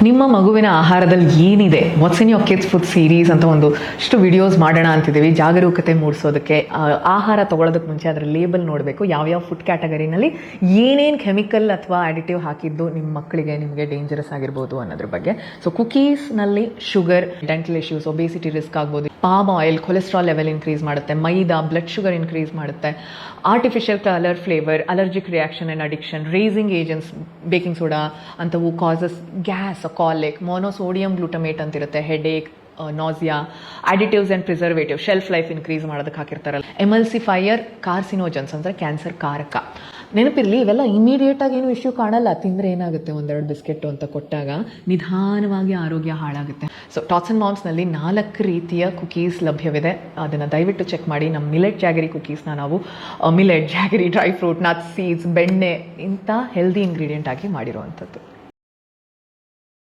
ನಿಮ್ಮ ಮಗುವಿನ ಆಹಾರದಲ್ಲಿ ಏನಿದೆ, what's in your kids food series ಅಂತ ಒಂದಷ್ಟು ವಿಡಿಯೋಸ್ ಮಾಡೋಣ ಅಂತಿದ್ದೀವಿ. ಜಾಗರೂಕತೆ ಮೂಡಿಸೋದಕ್ಕೆ, ಆಹಾರ ತೊಗೊಳೋದಕ್ಕೆ ಮುಂಚೆ ಅದರ ಲೇಬಲ್ ನೋಡಬೇಕು. ಯಾವ್ಯಾವ ಫುಡ್ ಕ್ಯಾಟಗರಿನಲ್ಲಿ ಏನೇನು ಕೆಮಿಕಲ್ ಅಥವಾ ಅಡಿಟಿವ್ ಹಾಕಿದ್ದು ನಿಮ್ಮ ಮಕ್ಕಳಿಗೆ ನಿಮಗೆ ಡೇಂಜರಸ್ ಆಗಿರ್ಬೋದು ಅನ್ನೋದ್ರ ಬಗ್ಗೆ. ಸೊ ಕುಕೀಸ್ನಲ್ಲಿ sugar, dental issues, obesity risk ಆಗ್ಬೋದು. Palm oil cholesterol level increase ಮಾಡುತ್ತೆ. ಮೈದಾ ಬ್ಲಡ್ ಶುಗರ್ ಇನ್ಕ್ರೀಸ್ ಮಾಡುತ್ತೆ. Artificial colour, flavour, allergic reaction and addiction, raising agents, baking soda ಅಂಥವು causes gas, colic, monosodium glutamate ಅಂತಿರುತ್ತೆ, headache, nausea, additives and preservative, shelf life increase ಮಾಡೋದಕ್ಕೆ ಹಾಕಿರ್ತಾರಲ್ಲ. ಎಮಲ್ಸಿಫೈಯರ್, carcinogens ಅಂದರೆ cancer ಕಾರಕ. ನೆನಪಿರಲಿ, ಇವೆಲ್ಲ ಇಮಿಡಿಯೇಟಾಗಿ ಏನು ಇಶ್ಯೂ ಕಾಣಲ್ಲ. ತಿಂದರೆ ಏನಾಗುತ್ತೆ, ಒಂದೆರಡು ಬಿಸ್ಕೆಟು ಅಂತ ಕೊಟ್ಟಾಗ ನಿಧಾನವಾಗಿ ಆರೋಗ್ಯ ಹಾಳಾಗುತ್ತೆ. ಸೊ ಟಾಟ್ಸ್ ಆ್ಯಂಡ್ ಮಾಮ್ಸ್ನಲ್ಲಿ 4 ರೀತಿಯ ಕುಕೀಸ್ ಲಭ್ಯವಿದೆ. ಅದನ್ನು ದಯವಿಟ್ಟು ಚೆಕ್ ಮಾಡಿ. ನಮ್ಮ ಮಿಲೆಟ್ ಜಾಗರಿ ಕುಕೀಸ್ನ ನಾವು millet, jaggery, dry fruit, nuts, seeds, ಬೆಣ್ಣೆ ಇಂಥ ಹೆಲ್ದಿ ಇಂಗ್ರೀಡಿಯೆಂಟ್ ಆಗಿ ಮಾಡಿರುವಂಥದ್ದು.